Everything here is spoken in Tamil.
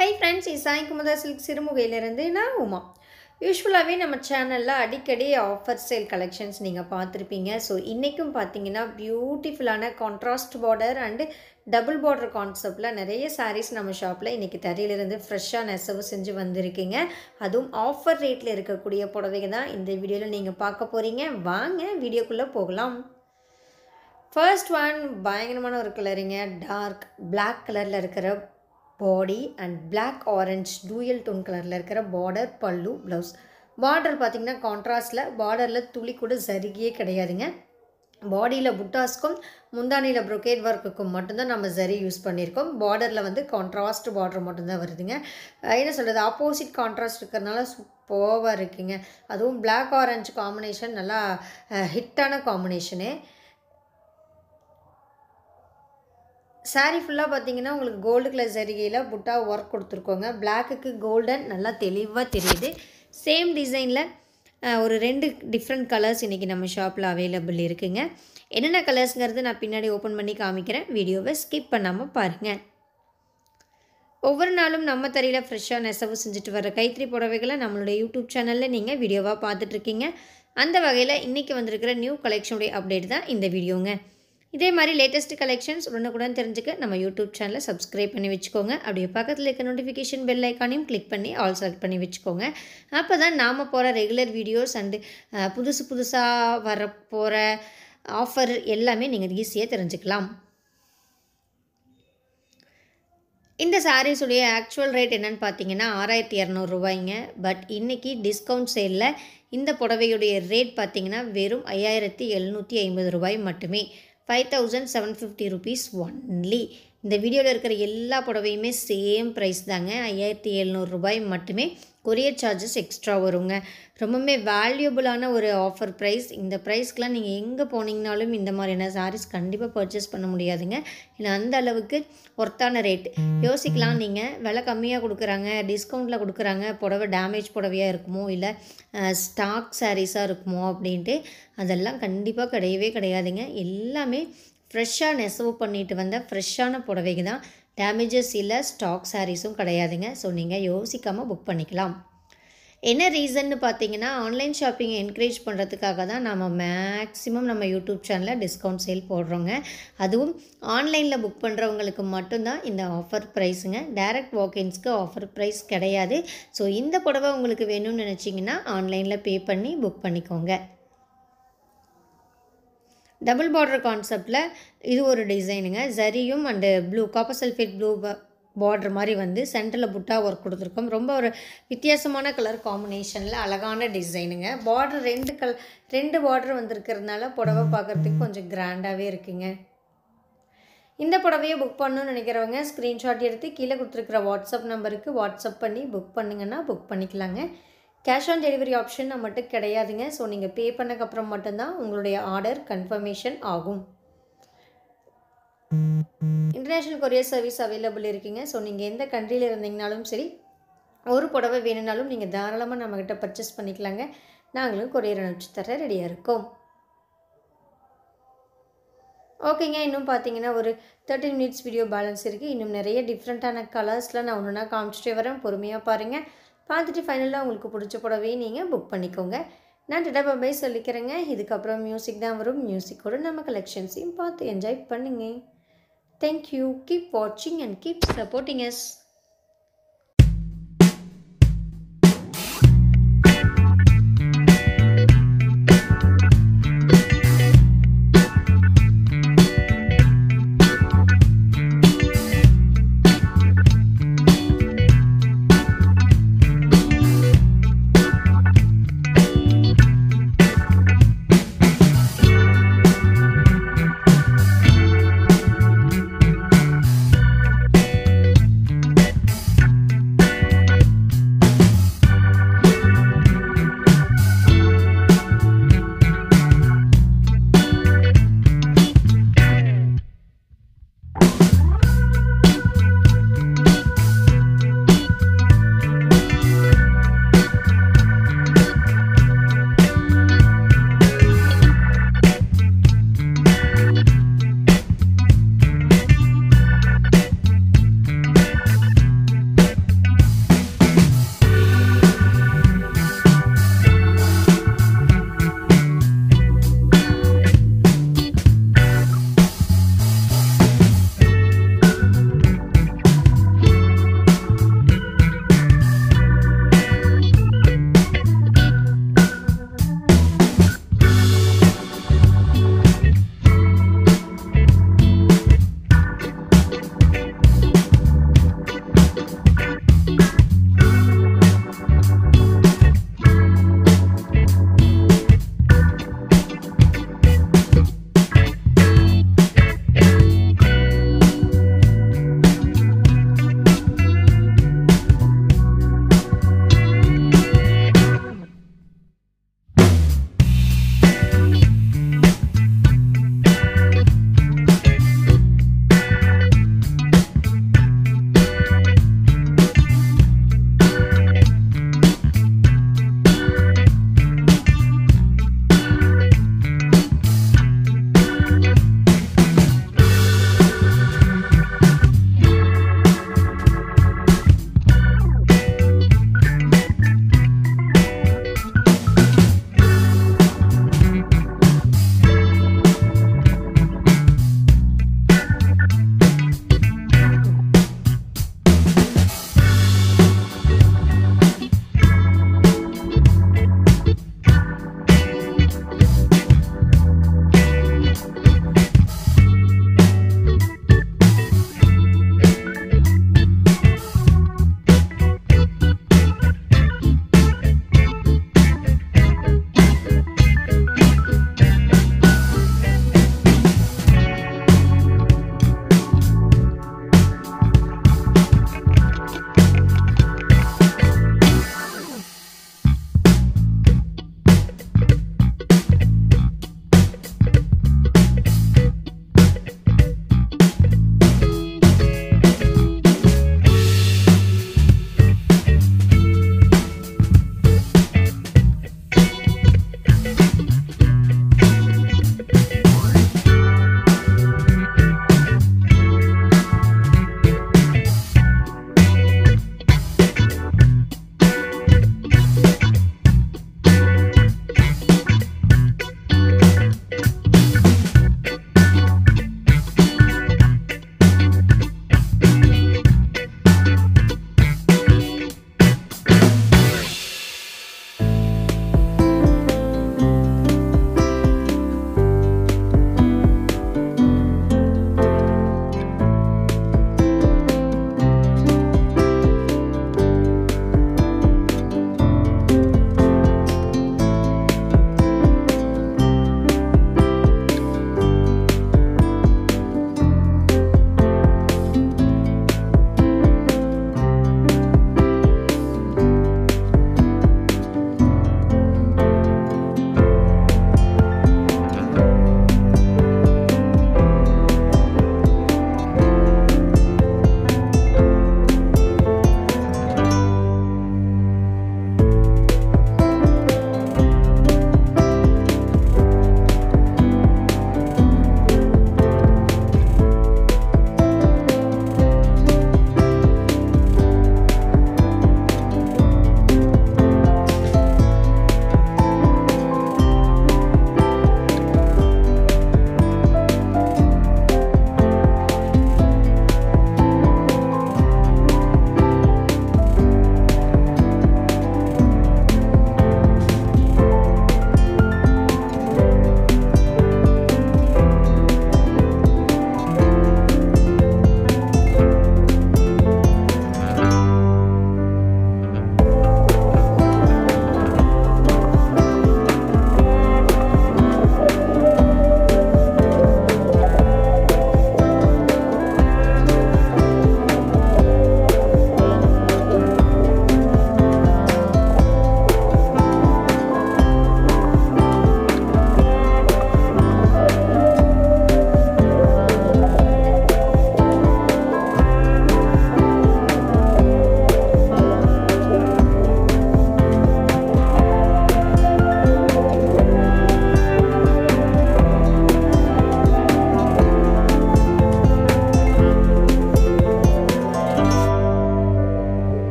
Hi friends, இது சாய் குமுதா சில்க் சிறுமுகையிலிருந்து நான் உமா. யூஸ்வலாகவே நம்ம சேனலில் அடிக்கடி ஆஃபர் சேல் கலெக்ஷன்ஸ் நீங்கள் பார்த்துருப்பீங்க. ஸோ இன்றைக்கும் பார்த்தீங்கன்னா பியூட்டிஃபுல்லான contrast border and double border கான்செப்டில் நிறைய சாரீஸ் நம்ம ஷாப்பில் இன்றைக்கி தரையிலிருந்து ஃப்ரெஷ்ஷாக நெசவு செஞ்சு வந்திருக்கீங்க. அதுவும் ஆஃபர் ரேட்டில் இருக்கக்கூடிய புடவைங்க தான் இந்த வீடியோவில் நீங்கள் பார்க்க போகிறீங்க. வாங்க வீடியோக்குள்ளே போகலாம். ஃபர்ஸ்ட் ஒன் பயங்கரமான ஒரு கலருங்க. டார்க் பிளாக் கலரில் இருக்கிற body and black orange dual tone கலரில் இருக்கிற பார்டர், பல்லு, ப்ளவுஸ். பார்டர் பார்த்திங்கன்னா கான்ட்ராஸ்டில், பார்டரில் துளி கூட சரிகியே கிடையாதுங்க. பாடியில் புட்டாஸ்க்கும் முந்தானியில் ப்ரொக்கேட் ஒர்க்குக்கும் மட்டும்தான் நம்ம சரி யூஸ் பண்ணியிருக்கோம். பார்டரில் வந்து கான்ட்ராஸ்ட் பார்டர் மட்டும்தான் வருதுங்க. என்ன சொல்கிறது, ஆப்போசிட் கான்ட்ராஸ்ட் இருக்கிறதுனால சூப்பராக இருக்குங்க. அதுவும் பிளாக் ஆரஞ்சு காம்பினேஷன் நல்லா ஹிட்டான காம்பினேஷனு. சாரீ ஃபுல்லாக பார்த்தீங்கன்னா உங்களுக்கு கோல்டு கலர் சரிகையில் புட்டா ஒர்க் கொடுத்துருக்கோங்க. பிளாக்குக்கு கோல்டன் நல்லா தெளிவாக தெரியுது. சேம் டிசைனில் ஒரு 2 டிஃப்ரெண்ட் கலர்ஸ் இன்றைக்கி நம்ம ஷாப்பில் அவைலபிள் இருக்குங்க. என்னென்ன கலர்ஸுங்கிறது நான் பின்னாடி ஓப்பன் பண்ணி காமிக்கிறேன். வீடியோவை ஸ்கிப் பண்ணாமல் பாருங்கள். ஒவ்வொரு நாளும் நம்ம தரையில் ஃப்ரெஷ்ஷாக நெசவு செஞ்சுட்டு வர கைத்தறி புடவைகளை நம்மளுடைய யூடியூப் சேனலில் நீங்கள் வீடியோவாக பார்த்துட்ருக்கீங்க. அந்த வகையில் இன்றைக்கி வந்திருக்கிற நியூ கலெக்ஷனுடைய அப்டேட் தான் இந்த வீடியோங்க. இதே மாதிரி லேட்டஸ்ட் கலெக்ஷன்ஸ் உடனுக்குடன் தெரிஞ்சுக்க நம்ம யூடியூப் சேனலை சப்ஸ்கிரைப் பண்ணி வச்சுக்கோங்க. அப்படியே பக்கத்தில் இருக்க நோட்டிஃபிகேஷன் பெல் ஐக்கானையும் கிளிக் பண்ணி ஆல் செலக்ட் பண்ணி வச்சுக்கோங்க. அப்போ தான் நாம் போகிற ரெகுலர் வீடியோஸ் அண்டு புதுசாக வரப்போகிற ஆஃபர் எல்லாமே நீங்கள் ஈஸியாக தெரிஞ்சுக்கலாம். இந்த சாரீஸுடைய ஆக்சுவல் ரேட் என்னென்னு பார்த்தீங்கன்னா 6200 ரூபாய்ங்க. பட் இன்றைக்கி டிஸ்கவுண்ட் சேலில் இந்த புடவையுடைய ரேட் பார்த்திங்கன்னா வெறும் 5750 ரூபாய் மட்டுமே. 5750 rupees ஒன்லி. இந்த வீடியோவில் இருக்கிற எல்லா புடவையுமே சேம் ப்ரைஸ் தாங்க. 5700 ரூபாய் மட்டுமே. கொரியர் சார்ஜஸ் எக்ஸ்ட்ரா வருங்க. ரொம்பவுமே வேல்யூபிளான ஒரு ஆஃபர் ப்ரைஸ். இந்த ப்ரைஸ்க்கெலாம் நீங்கள் எங்கே போனீங்கனாலும் இந்த மாதிரியான சாரீஸ் கண்டிப்பாக பர்ச்சேஸ் பண்ண முடியாதுங்க. ஏன்னா அந்த அளவுக்கு ஒர்த்தான ரேட். யோசிக்கலாம், நீங்கள் விலை கம்மியாக கொடுக்குறாங்க, டிஸ்கவுண்ட்டில் கொடுக்குறாங்க, புடவை டேமேஜ் புடவையாக இருக்குமோ இல்லை ஸ்டாக் சாரீஸாக இருக்குமோ அப்படின்ட்டு. அதெல்லாம் கண்டிப்பாக கிடையவே கிடையாதுங்க. எல்லாமே ஃப்ரெஷ்ஷாக நெசவு பண்ணிட்டு வந்த ஃப்ரெஷ்ஷான புடவைக்கு தான். டேமேஜஸ் இல்லை, ஸ்டாக் சாரீஸும் கிடையாதுங்க. ஸோ நீங்கள் யோசிக்காமல் புக் பண்ணிக்கலாம். என்ன ரீசன்னு பார்த்தீங்கன்னா ஆன்லைன் ஷாப்பிங்கை என்கரேஜ் பண்ணுறதுக்காக தான் நம்ம மேக்ஸிமம் நம்ம யூடியூப் சேனலில் டிஸ்கவுண்ட் சேல் போடுறோங்க. அதுவும் ஆன்லைனில் புக் பண்ணுறவங்களுக்கு மட்டும்தான் இந்த ஆஃபர் ப்ரைஸுங்க. டைரக்ட் வாக்கின்ஸ்க்கு ஆஃபர் ப்ரைஸ் கிடையாது. ஸோ இந்த புடவை உங்களுக்கு வேணும்னு நினச்சிங்கன்னா ஆன்லைனில் பே பண்ணி புக் பண்ணிக்கோங்க. டபுள் பார்டர் கான்செப்டில் இது ஒரு டிசைனுங்க. ஜரியும் and blue copper sulphate blue border மாதிரி வந்து சென்டரில் புட்டா ஒர்க் கொடுத்துருக்கோம். ரொம்ப ஒரு வித்தியாசமான கலர் காம்பினேஷனில் அழகான டிசைனுங்க. பார்டர் 2 பார்டர் வந்திருக்கிறதுனால புடவை பார்க்குறதுக்கு கொஞ்சம் கிராண்டாகவே இருக்குங்க. இந்த புடவையை புக் பண்ணணும்னு நினைக்கிறவங்க ஸ்க்ரீன்ஷாட் எடுத்து கீழே கொடுத்துருக்குற வாட்ஸ்அப் நம்பருக்கு வாட்ஸ்அப் பண்ணி புக் பண்ணிங்கன்னா புக் பண்ணிக்கலாங்க. கேஷ் ஆன் டெலிவரி ஆப்ஷன் நம்மகிட்ட கிடையாதுங்க. ஸோ நீங்கள் பே பண்ணக்கப்புறம் மட்டும்தான் உங்களுடைய ஆர்டர் கன்ஃபர்மேஷன் ஆகும். இன்டர்நேஷ்னல் கொரியர் சர்வீஸ் அவைலபிள் இருக்குங்க. ஸோ நீங்கள் எந்த கண்ட்ரியில் இருந்தீங்கனாலும் சரி, ஒரு புடவை வேணும்னாலும் நீங்கள் தாராளமாக நம்மக்கிட்ட பர்ச்சேஸ் பண்ணிக்கலாங்க. நாங்களும் கொரியர் அனுப்பிச்சு தர ரெடியாக இருக்கோம். ஓகேங்க, இன்னும் பார்த்தீங்கன்னா ஒரு 13 minutes வீடியோ பேலன்ஸ் இருக்குது. இன்னும் நிறைய டிஃப்ரெண்ட்டான கலர்ஸ்லாம் நான் ஒன்று காமிச்சிட்டே வரேன். பொறுமையாக பாருங்கள். பார்த்துட்டு ஃபைனலாக உங்களுக்கு பிடிச்ச புடவையை நீங்கள் புக் பண்ணிக்கோங்க. நான் டடா பை சொல்லிக்கிறேங்க. இதுக்கப்புறம் மியூசிக் தான் வரும். மியூசிக்கோடு நம்ம கலெக்ஷன்ஸையும் பார்த்து என்ஜாய் பண்ணுங்க. தேங்க்யூ. கீப் வாட்சிங் அண்ட் கீப் சப்போர்ட்டிங் அஸ்.